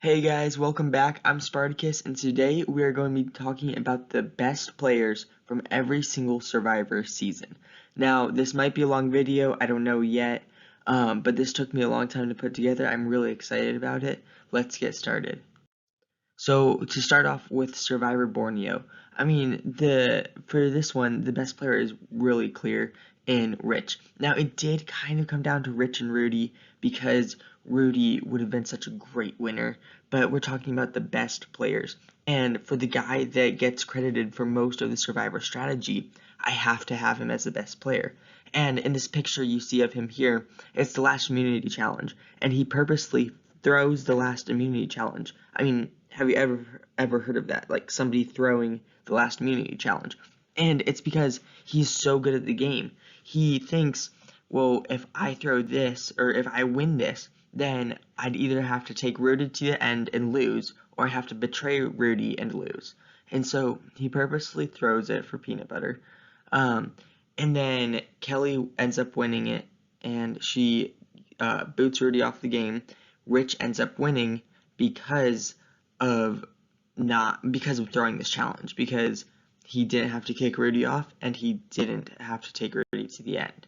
Hey guys, welcome back. I'm Spartacus, and today we are going to be talking about the best players from every single Survivor season. Now, this might be a long video, I don't know yet, but this took me a long time to put together. I'm really excited about it. Let's get started. So, to start off with Survivor Borneo, for this one, the best player is really clear in Rich. Now, it did kind of come down to Rich and Rudy because Rudy would have been such a great winner, but we're talking about the best players. And for the guy that gets credited for most of the Survivor strategy, I have to have him as the best player. And in this picture you see of him here, it's the last immunity challenge, and he purposely throws the last immunity challenge. Have you ever heard of that? Like somebody throwing the last immunity challenge. And it's because he's so good at the game. He thinks, well, if I throw this or if I win this, then I'd either have to take Rudy to the end and lose, or I have to betray Rudy and lose. And so he purposely throws it for peanut butter. Um, and then Kelly ends up winning it, and she boots Rudy off the game. Rich ends up winning because of because of throwing this challenge, because he didn't have to kick Rudy off and he didn't have to take Rudy to the end.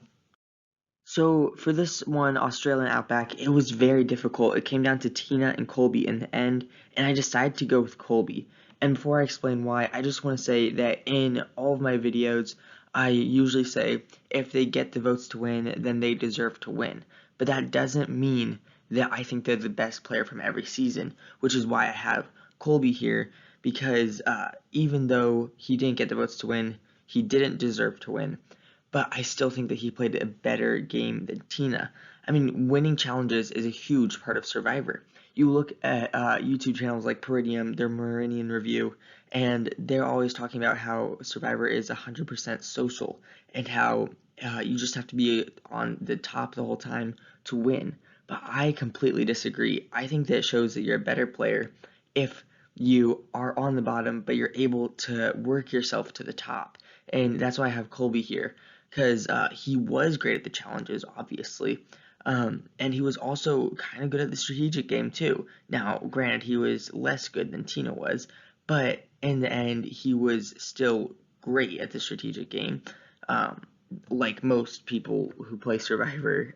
So for this one, Australian Outback, it was very difficult. It came down to Tina and Colby in the end, and I decided to go with Colby. And before I explain why, I just want to say that in all of my videos, I usually say if they get the votes to win, then they deserve to win. But that doesn't mean that I think they're the best player from every season, which is why I have Colby here, because even though he didn't get the votes to win, he didn't deserve to win, but I still think that he played a better game than Tina. Winning challenges is a huge part of Survivor. You look at YouTube channels like Peridium, their Meridian Review, and they're always talking about how Survivor is 100% social and how you just have to be on the top the whole time to win. But I completely disagree. I think that shows that you're a better player if you are on the bottom, but you're able to work yourself to the top. And that's why I have Colby here, because he was great at the challenges, obviously. And he was also kind of good at the strategic game, too. Now, granted, he was less good than Tina was, but in the end, he was still great at the strategic game, um, like most people who play Survivor,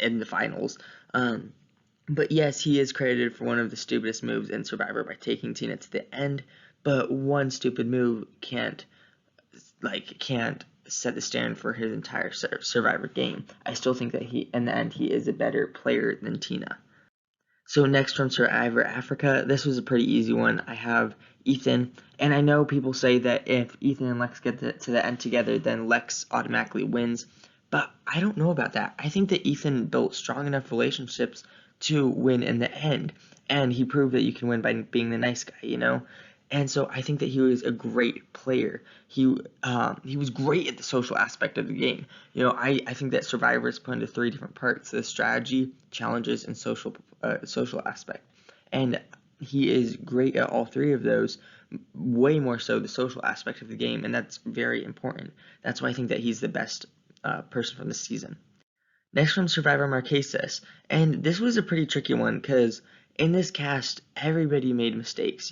in the finals. But yes, he is credited for one of the stupidest moves in Survivor by taking Tina to the end, but one stupid move can't set the standard for his entire Survivor game. I still think that in the end, he is a better player than Tina. So next from Survivor Africa, this was a pretty easy one. I have Ethan, and I know people say that if Ethan and Lex get to the end together, then Lex automatically wins, but I don't know about that. I think that Ethan built strong enough relationships to win in the end, and he proved that you can win by being the nice guy. And so I think that he was a great player. He was great at the social aspect of the game. I think that Survivor is put into three different parts: the strategy, challenges, and social aspect. And he is great at all three of those, way more so the social aspect of the game, and that's very important. That's why I think that he's the best person from this season. Next from Survivor Marquesas, and this was a pretty tricky one because in this cast everybody made mistakes,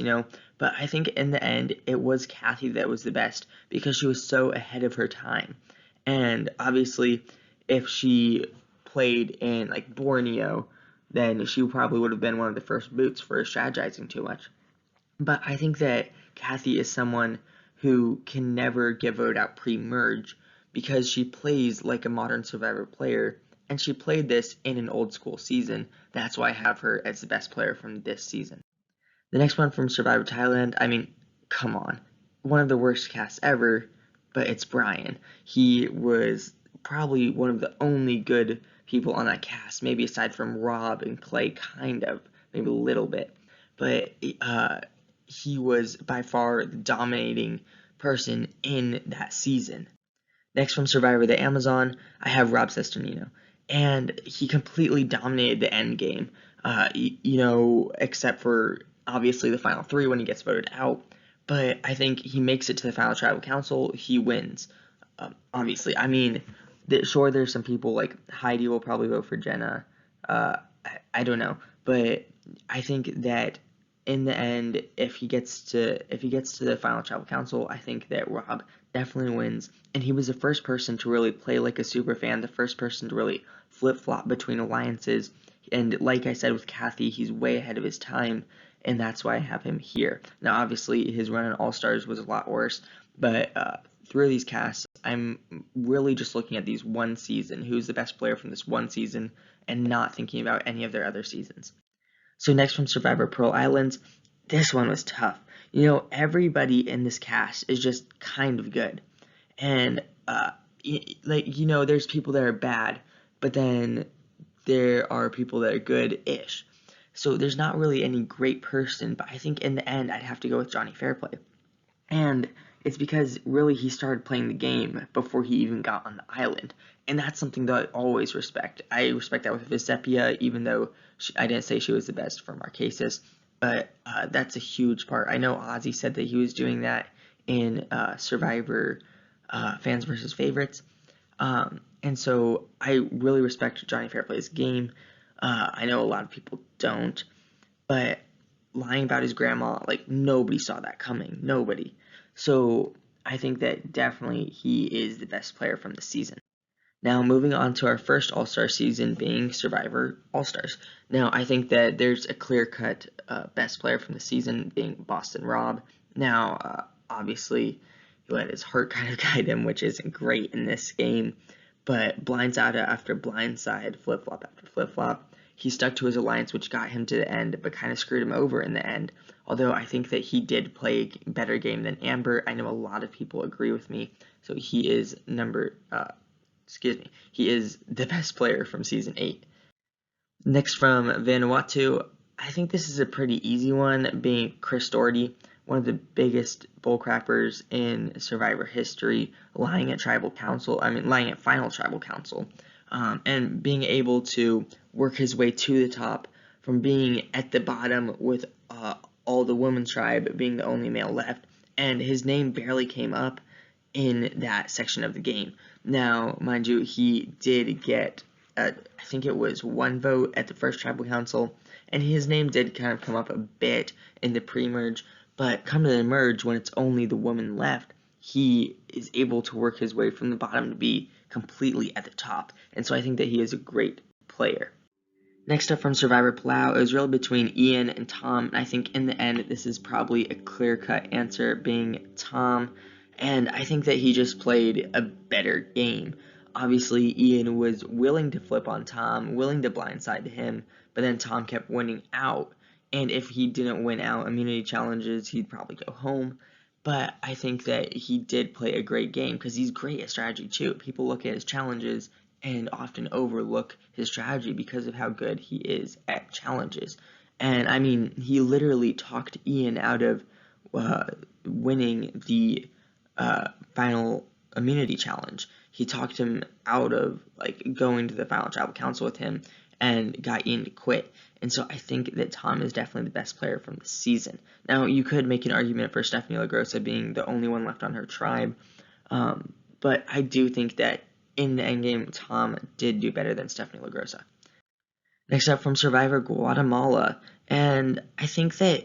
but I think in the end it was Kathy that was the best because she was so ahead of her time. And obviously if she played in like Borneo, then she probably would have been one of the first boots for strategizing too much. But I think that Kathy is someone who can never get voted out pre-merge because she plays like a modern Survivor player, and she played this in an old school season. That's why I have her as the best player from this season. The next one from Survivor Thailand, come on. One of the worst casts ever, but it's Brian. He was probably one of the only good people on that cast, maybe aside from Rob and Clay, kind of, maybe a little bit. But he was by far the dominating person in that season. Next from Survivor the Amazon, I have Rob Cesternino. And he completely dominated the end game, except for obviously the final three when he gets voted out. But I think he makes it to the final tribal council, he wins. Obviously, sure, there's some people like Heidi will probably vote for Jenna. I don't know. But I think that in the end, if he gets to the final tribal council, I think that Rob definitely wins. And he was the first person to really play like a super fan, the first person to really flip-flop between alliances. And like I said with Kathy, he's way ahead of his time, and that's why I have him here. Now, obviously, his run in All-Stars was a lot worse, but through these casts, I'm really just looking at these one season, who's the best player from this one season, and not thinking about any of their other seasons. So next from Survivor Pearl Islands, this one was tough. You know, everybody in this cast is just kind of good. And, there's people that are bad, but then there are people that are good-ish. So there's not really any great person, but I think in the end I'd have to go with Johnny Fairplay. And it's because really he started playing the game before he even got on the island. And that's something that I always respect. I respect that with Visepia, even though I didn't say she was the best for Marquesas. But that's a huge part. I know Ozzy said that he was doing that in Survivor Fans versus Favorites. And so I really respect Johnny Fairplay's game. I know a lot of people don't. But lying about his grandma, like, nobody saw that coming. Nobody. So I think that definitely he is the best player from the season. Now, moving on to our first All-Star season being Survivor All-Stars. Now, I think that there's a clear-cut best player from the season being Boston Rob. Now, obviously, he let his heart kind of guide him, which isn't great in this game. But blindside after blindside, flip-flop after flip-flop, he stuck to his alliance, which got him to the end, but kind of screwed him over in the end. Although I think that he did play a better game than Amber. I know a lot of people agree with me. So he is he is the best player from Season 8. Next from Vanuatu, I think this is a pretty easy one, being Chris Doherty, one of the biggest bullcrappers in Survivor history, lying at Final Tribal Council, and being able to work his way to the top from being at the bottom with all the women's tribe being the only male left, and his name barely came up in that section of the game. Now, mind you, he did get, I think it was 1 vote at the first tribal council, and his name did kind of come up a bit in the pre-merge, but come to the merge, when it's only the woman left, he is able to work his way from the bottom to be completely at the top, and so I think that he is a great player. Next up from Survivor Palau, it was really between Ian and Tom, and I think in the end this is probably a clear-cut answer, being Tom, and I think that he just played a better game. Obviously, Ian was willing to flip on Tom, willing to blindside him, but then Tom kept winning out, and if he didn't win out immunity challenges, he'd probably go home. But I think that he did play a great game, because he's great at strategy too. People look at his challenges and often overlook his strategy because of how good he is at challenges. And I mean, he literally talked Ian out of winning the final immunity challenge. He talked him out of going to the final tribal council with him and got Ian to quit. And so I think that Tom is definitely the best player from the season. Now, you could make an argument for Stephanie LaGrossa being the only one left on her tribe, but I do think that in the endgame, Tom did do better than Stephanie LaGrossa. Next up from Survivor Guatemala, and I think that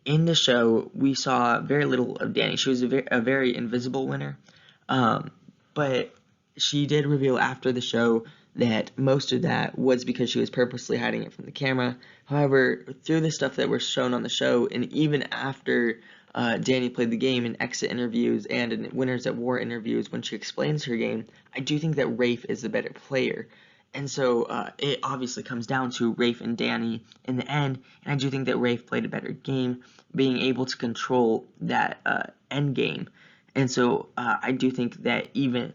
in the show, we saw very little of Danny. She was a very invisible winner, but she did reveal after the show that most of that was because she was purposely hiding it from the camera. However, through the stuff that was shown on the show, and even after Danny played the game in exit interviews and in Winners at War interviews, when she explains her game, I do think that Rafe is the better player. And so it obviously comes down to Rafe and Danny in the end, and I do think that Rafe played a better game, being able to control that end game. And so I do think that even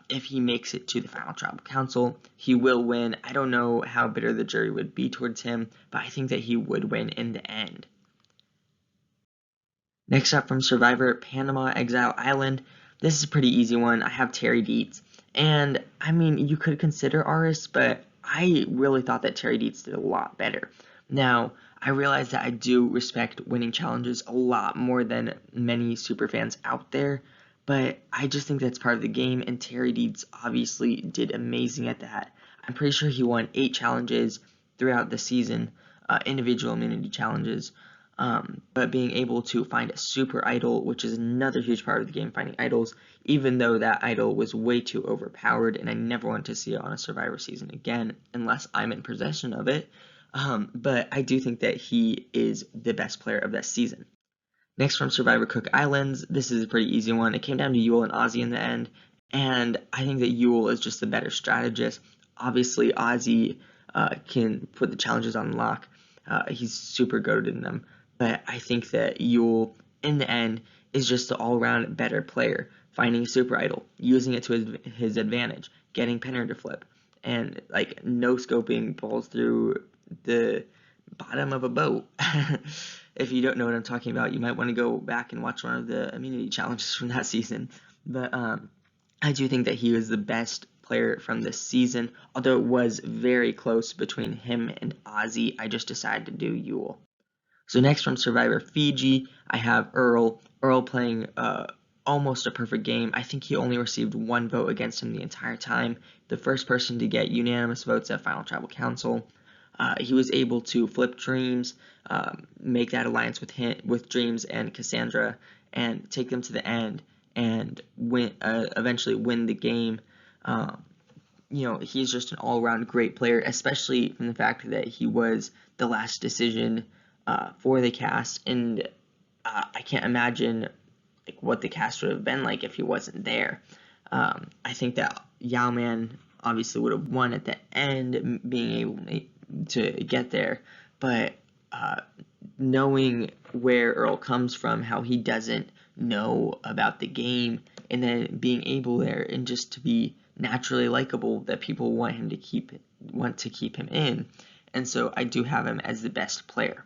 if he makes it to the final tribal council, he will win. I don't know how bitter the jury would be towards him, but I think that he would win in the end. Next up from Survivor Panama Exile Island, this is a pretty easy one. I have Terry Deitz. And, I mean, you could consider Aris, but I really thought that Terry Deitz did a lot better. Now, I realize that I do respect winning challenges a lot more than many superfans out there, but I just think that's part of the game, and Terry Deitz obviously did amazing at that. I'm pretty sure he won 8 challenges throughout the season, individual immunity challenges. But being able to find a super idol, which is another huge part of the game, finding idols, even though that idol was way too overpowered, and I never want to see it on a Survivor season again, unless I'm in possession of it. But I do think that he is the best player of that season. Next, from Survivor Cook Islands, this is a pretty easy one. It came down to Yul and Ozzy in the end, and I think that Yul is just the better strategist. Obviously, Ozzy can put the challenges on lock. He's super goated in them, but I think that Yul, in the end, is just the all-around better player, finding a super idol, using it to his advantage, getting Penner to flip, and like no-scoping balls through the bottom of a boat. If you don't know what I'm talking about, you might want to go back and watch one of the immunity challenges from that season. But I do think that he was the best player from this season, although it was very close between him and Ozzy. I just decided to do Yul. So next, from Survivor Fiji, I have Earl. Earl playing almost a perfect game. I think he only received one vote against him the entire time. The first person to get unanimous votes at Final Tribal Council. He was able to flip Dreams, make that alliance with Dreams and Cassandra, and take them to the end and eventually win the game. He's just an all-around great player, especially from the fact that he was the last decision for the cast, and I can't imagine what the cast would have been like if he wasn't there. I think that Yao-Man obviously would have won at the end, being able to get there, but knowing where Earl comes from, how he doesn't know about the game, and then being able there and just to be naturally likable, that people want to keep him in, and so I do have him as the best player.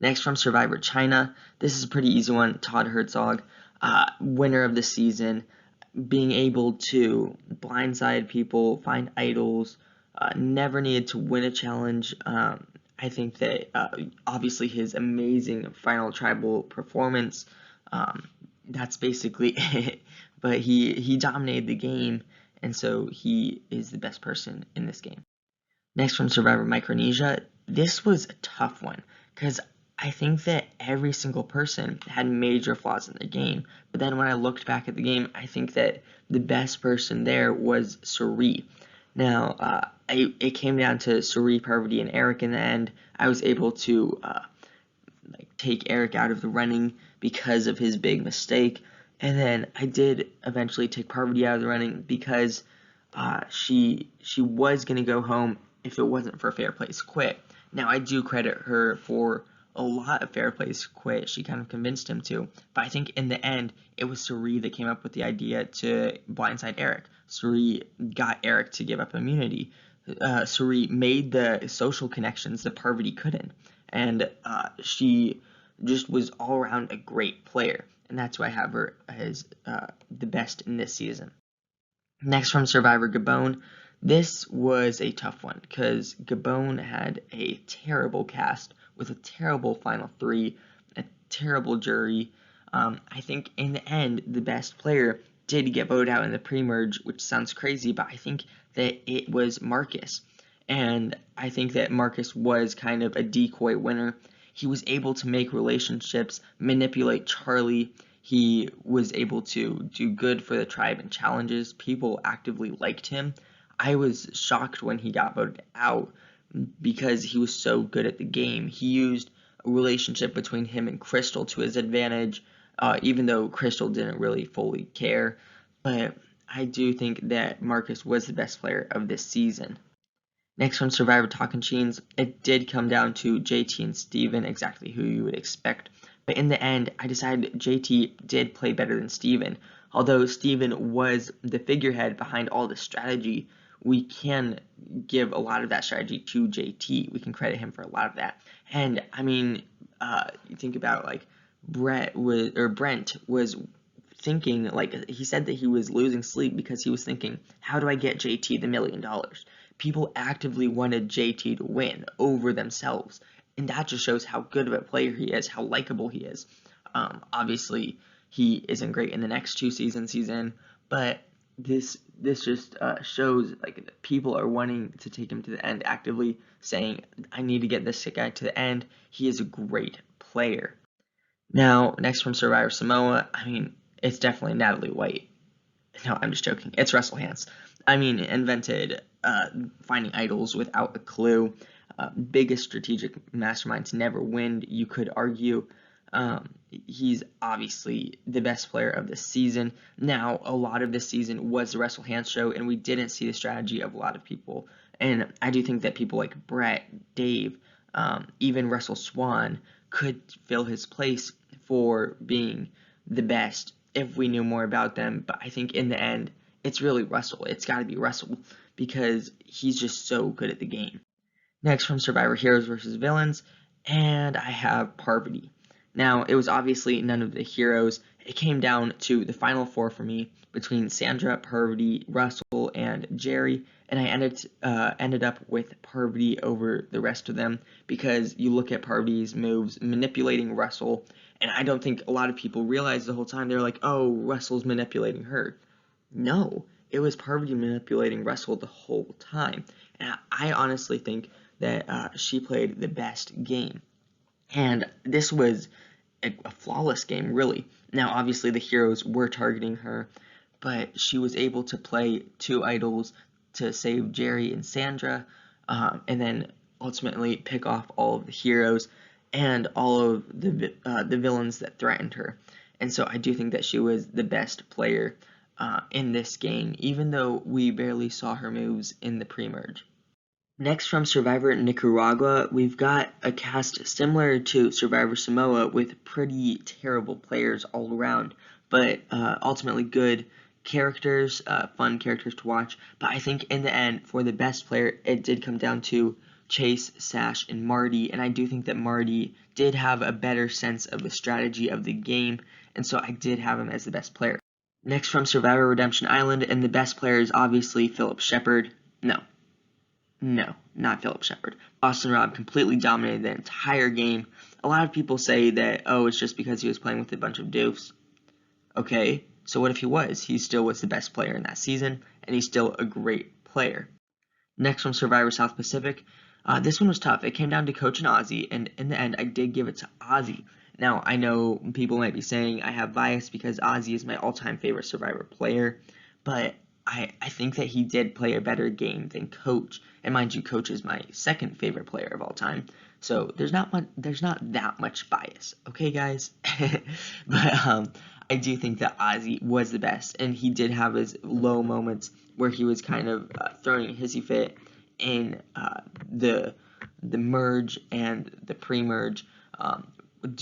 Next, from Survivor China, this is a pretty easy one. Todd Herzog, winner of the season, being able to blindside people, find idols, never needed to win a challenge. I think that obviously his amazing Final Tribal performance, that's basically it. But he dominated the game, and so he is the best person in this game. Next, from Survivor Micronesia, this was a tough one because I think that every single person had major flaws in their game, but then when I looked back at the game, I think that the best person there was Cirie. Now, it came down to Cirie, Parvati, and Eric in the end. I was able to take Eric out of the running because of his big mistake, and then I did eventually take Parvati out of the running because she was going to go home if it wasn't for Fair Place Quit. Now, I do credit her for a lot of Fair Place Quit. She kind of convinced him to. But I think in the end, it was Cirie that came up with the idea to blindside Eric. Cirie got Eric to give up immunity. Cirie made the social connections that Parvati couldn't. And she just was all around a great player. And that's why I have her as the best in this season. Next, from Survivor Gabon, this was a tough one because Gabon had a terrible cast with a terrible final three, a terrible jury. I think in the end, the best player did get voted out in the pre-merge, which sounds crazy, but I think that it was Marcus. And I think that Marcus was kind of a decoy winner. He was able to make relationships, manipulate Charlie. He was able to do good for the tribe in challenges. People actively liked him. I was shocked when he got voted out because he was so good at the game. He used a relationship between him and Crystal to his advantage, even though Crystal didn't really fully care. But I do think that Marcus was the best player of this season. Next, from Survivor Tocantins, it did come down to JT and Steven, exactly who you would expect. But in the end, I decided JT did play better than Steven. Although Steven was the figurehead behind all the strategy, we can give a lot of that strategy to JT. We can credit him for a lot of that. And I mean, you think about Brent was thinking, he said that he was losing sleep because he was thinking, how do I get JT the $1 million? People actively wanted JT to win over themselves. And that just shows how good of a player he is, how likable he is. Obviously, he isn't great in the next 2 seasons he's in, but this just shows like that people are wanting to take him to the end, actively saying, I need to get this guy to the end. He is a great player. Now, next from Survivor Samoa, I mean, it's definitely Natalie White. No, I'm just joking. It's Russell Hantz. I mean, invented finding idols without a clue. Biggest strategic masterminds never win, you could argue. He's obviously the best player of the season. Now, a lot of this season was the Russell Hantz show, and we didn't see the strategy of a lot of people. And I do think that people like Brett, Dave, even Russell Swan could fill his place for being the best if we knew more about them. But I think in the end, it's really Russell. It's got to be Russell because he's just so good at the game. Next from Survivor Heroes versus Villains, and I have Parvati. Now, it was obviously none of the heroes. It came down to the final four for me between Sandra, Parvati, Russell, and Jerry, and I ended up with Parvati over the rest of them because you look at Parvati's moves manipulating Russell, and I don't think a lot of people realized the whole time. They're like, oh, Russell's manipulating her. No, it was Parvati manipulating Russell the whole time, and I honestly think that she played the best game. And this was a flawless game, really. Now, obviously, the heroes were targeting her, but she was able to play two idols to save Jerry and Sandra, and then ultimately pick off all of the heroes and all of the villains that threatened her. And so I do think that she was the best player in this game, even though we barely saw her moves in the pre-merge. Next from Survivor Nicaragua, we've got a cast similar to Survivor Samoa with pretty terrible players all around, but ultimately good characters, fun characters to watch. But I think in the end, for the best player, it did come down to Chase, Sash, and Marty, and I do think that Marty did have a better sense of the strategy of the game, and so I did have him as the best player. Next from Survivor Redemption Island, and the best player is obviously Phillip Shepherd. No, not Phillip Shepherd. Boston Rob completely dominated the entire game. A lot of people say that, oh, it's just because he was playing with a bunch of doofs. Okay, so what if he was? He still was the best player in that season, and he's still a great player. Next from Survivor South Pacific, this one was tough. It came down to Coach and Ozzy, and in the end, I did give it to Ozzy. Now, I know people might be saying I have bias because Ozzy is my all-time favorite Survivor player, but I think that he did play a better game than Coach. And mind you, Coach is my second favorite player of all time. So there's not that much bias, okay, guys? But I do think that Ozzy was the best, and he did have his low moments where he was kind of throwing a hissy fit in the merge and the pre-merge,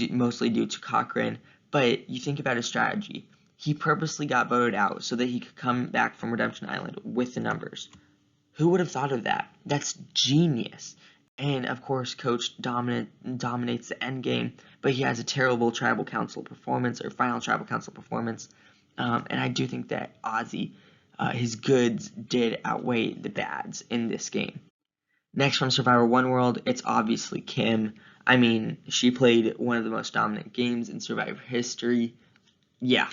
mostly due to Cochran. But you think about his strategy. He purposely got voted out so that he could come back from Redemption Island with the numbers. Who would have thought of that? That's genius. And of course, Coach dominates the end game, but he has a terrible Tribal Council performance, or final Tribal Council performance. And I do think that Ozzy, his goods did outweigh the bads in this game. Next from Survivor One World, it's obviously Kim. I mean, she played one of the most dominant games in Survivor history. Yeah.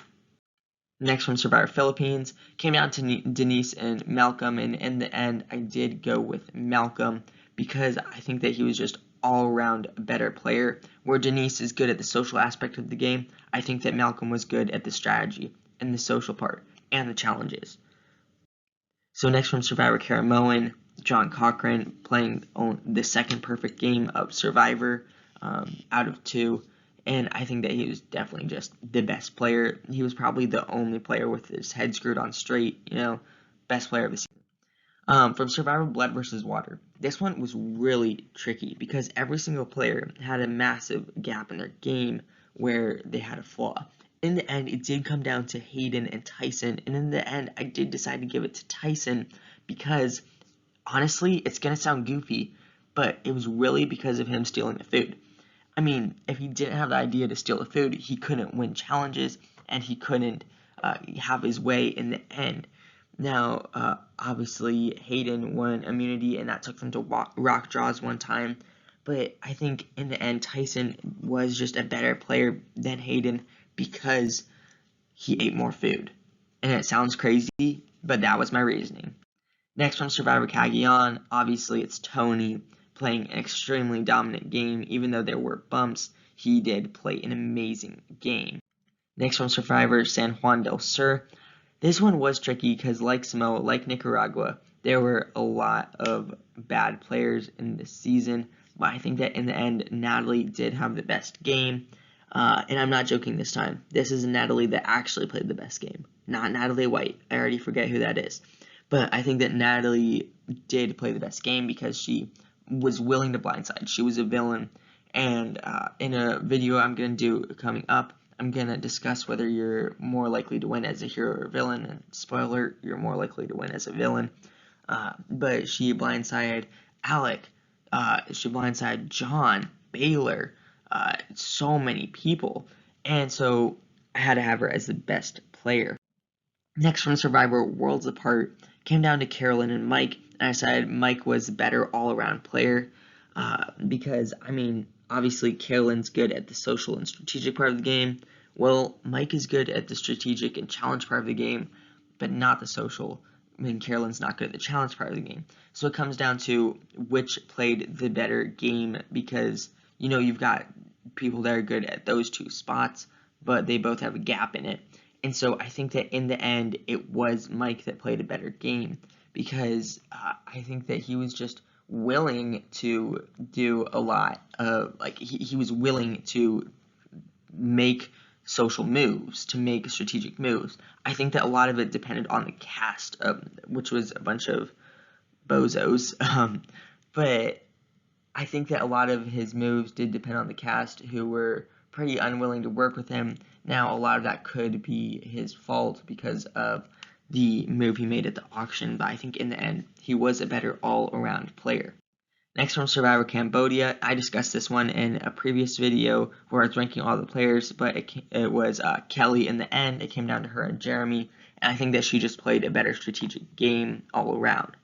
Next from Survivor Philippines, came down to Denise and Malcolm, and in the end, I did go with Malcolm because I think that he was just all-around a better player. Where Denise is good at the social aspect of the game, I think that Malcolm was good at the strategy and the social part and the challenges. So next from Survivor Caramoan, John Cochran playing the second perfect game of Survivor out of two. And I think that he was definitely just the best player. He was probably the only player with his head screwed on straight, best player of the season. From Survivor Blood versus Water, this one was really tricky because every single player had a massive gap in their game where they had a flaw. In the end, it did come down to Hayden and Tyson, and in the end, I did decide to give it to Tyson because, honestly, it's going to sound goofy, but it was really because of him stealing the food. I mean, if he didn't have the idea to steal the food, he couldn't win challenges, and he couldn't have his way in the end. Now, obviously, Hayden won immunity, and that took them to rock draws one time. But I think in the end, Tyson was just a better player than Hayden because he ate more food. And it sounds crazy, but that was my reasoning. Next from Survivor Cagayan, obviously it's Tony playing an extremely dominant game. Even though there were bumps, he did play an amazing game. Next from Survivor San Juan del Sur. This one was tricky because like Samoa, like Nicaragua, there were a lot of bad players in this season, but I think that in the end, Natalie did have the best game. And I'm not joking this time. This is Natalie that actually played the best game, not Natalie White. I already forget who that is. But I think that Natalie did play the best game because she was willing to blindside. She was a villain. And in a video I'm going to do coming up, I'm going to discuss whether you're more likely to win as a hero or a villain. And spoiler, you're more likely to win as a villain. But she blindsided Alec. She blindsided John, Baylor, so many people. And so I had to have her as the best player. Next from Survivor Worlds Apart came down to Carolyn and Mike, and I decided Mike was the better all-around player because, I mean, obviously Carolyn's good at the social and strategic part of the game. Well, Mike is good at the strategic and challenge part of the game, but not the social. I mean, Carolyn's not good at the challenge part of the game. So it comes down to which played the better game because, you know, you've got people that are good at those two spots, but they both have a gap in it. And so I think that in the end, it was Mike that played a better game because I think that he was just willing to do a lot of, like, he was willing to make social moves, to make strategic moves. I think that a lot of it depended on the cast, which was a bunch of bozos. But I think that a lot of his moves did depend on the cast, who were pretty unwilling to work with him. Now, a lot of that could be his fault because of the move he made at the auction, but I think in the end, he was a better all-around player. Next from Survivor Cambodia, I discussed this one in a previous video where I was ranking all the players, but it was Kelly in the end. It came down to her and Jeremy, and I think that she just played a better strategic game all around.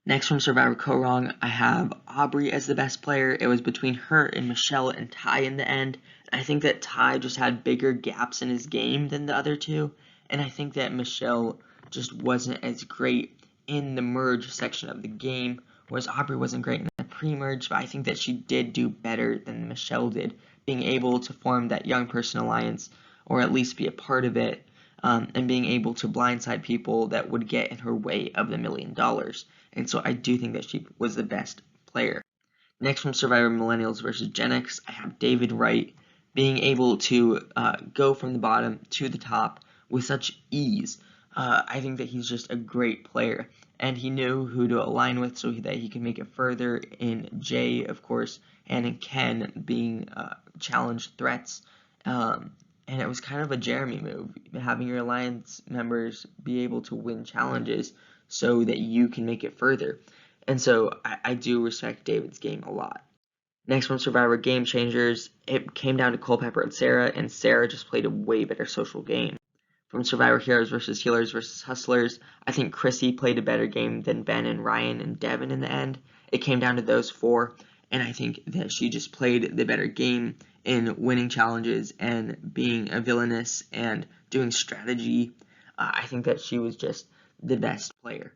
Next from Survivor Korong, I have Aubrey as the best player. It was between her and Michelle and Ty in the end. I think that Ty just had bigger gaps in his game than the other two, and I think that Michelle just wasn't as great in the merge section of the game, whereas Aubrey wasn't great in the pre-merge, but I think that she did do better than Michelle did, being able to form that young person alliance, or at least be a part of it, and being able to blindside people that would get in her way of the $1 million. And so I do think that she was the best player. Next from Survivor Millennials versus Gen X, I have David Wright being able to go from the bottom to the top with such ease. I think that he's just a great player, and he knew who to align with so that he could make it further in Jay, of course, and in Ken being challenged threats. And it was kind of a Jeremy move, having your alliance members be able to win challenges so that you can make it further. And so I do respect David's game a lot. Next from Survivor Game Changers, it came down to Culpepper and Sarah just played a way better social game. From Survivor Heroes versus Healers versus Hustlers, I think Chrissy played a better game than Ben and Ryan and Devin in the end. It came down to those four, and I think that she just played the better game in winning challenges and being a villainess and doing strategy. I think that she was just the best player.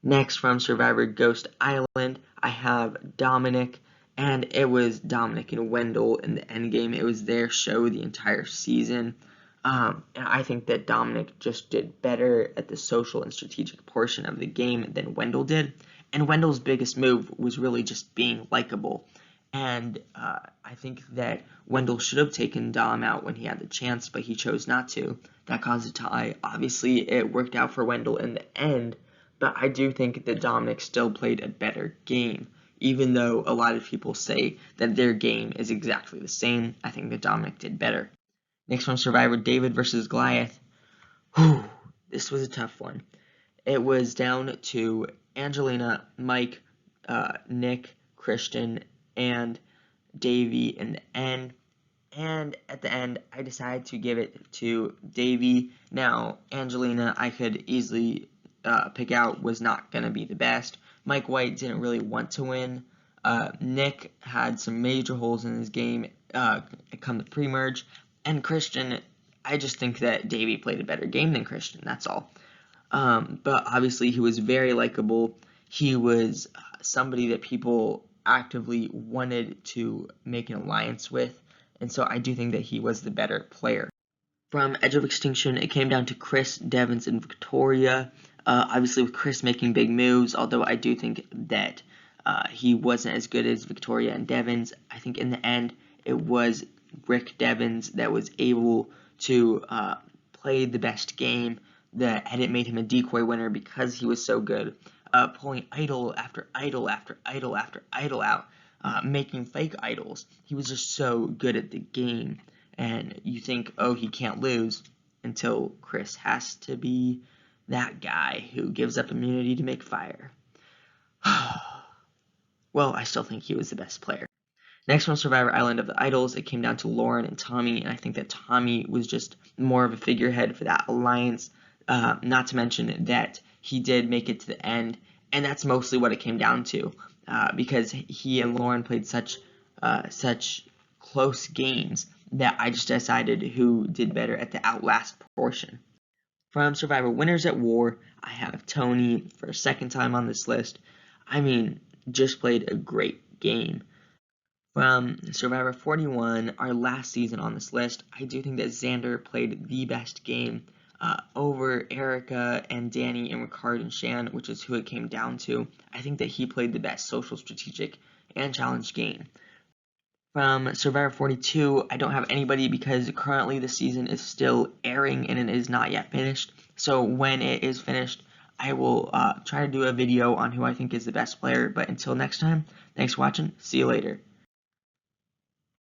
Next, from Survivor Ghost Island, I have Dominic, and it was Dominic and Wendell in the endgame. It was their show the entire season. And I think that Dominic just did better at the social and strategic portion of the game than Wendell did. And Wendell's biggest move was really just being likable. And I think that Wendell should have taken Dom out when he had the chance, but he chose not to. That caused a tie. Obviously, it worked out for Wendell in the end, but I do think that Dominic still played a better game. Even though a lot of people say that their game is exactly the same, I think that Dominic did better. Next one, Survivor David versus Goliath. Whew, this was a tough one. It was down to Angelina, Mike, Nick, Christian, and Davey in the end. And at the end, I decided to give it to Davey. Now, Angelina, I could easily pick out, was not going to be the best. Mike White didn't really want to win. Nick had some major holes in his game come the pre-merge. And Christian, I just think that Davey played a better game than Christian, that's all. but obviously he was very likable. He was somebody that people actively wanted to make an alliance with, and so I do think that he was the better player. From Edge of Extinction, it came down to Chris, Devins, and Victoria. Obviously, with Chris making big moves, although I do think that he wasn't as good as Victoria and Devins. I think in the end, it was Rick Devins that was able to play the best game. That had it made him a decoy winner because he was so good, pulling idol after idol after idol after idol out, making fake idols. He was just so good at the game. And you think, oh, he can't lose, until Chris has to be that guy who gives up immunity to make fire. Well, I still think he was the best player. Next on Survivor Island of the Idols, it came down to Lauren and Tommy, and I think that Tommy was just more of a figurehead for that alliance, not to mention that he did make it to the end, and that's mostly what it came down to, because he and Lauren played such close games that I just decided who did better at the outlast portion. From Survivor Winners at War, I have Tony for a second time on this list. I mean, just played a great game. From Survivor 41, our last season on this list, I do think that Xander played the best game over Erica and Danny and Ricard and Shan, which is who it came down to. I think that he played the best social, strategic, and challenge game. From Survivor 42, I don't have anybody because currently the season is still airing and it is not yet finished. So when it is finished, I will try to do a video on who I think is the best player. But until next time, thanks for watching. See you later.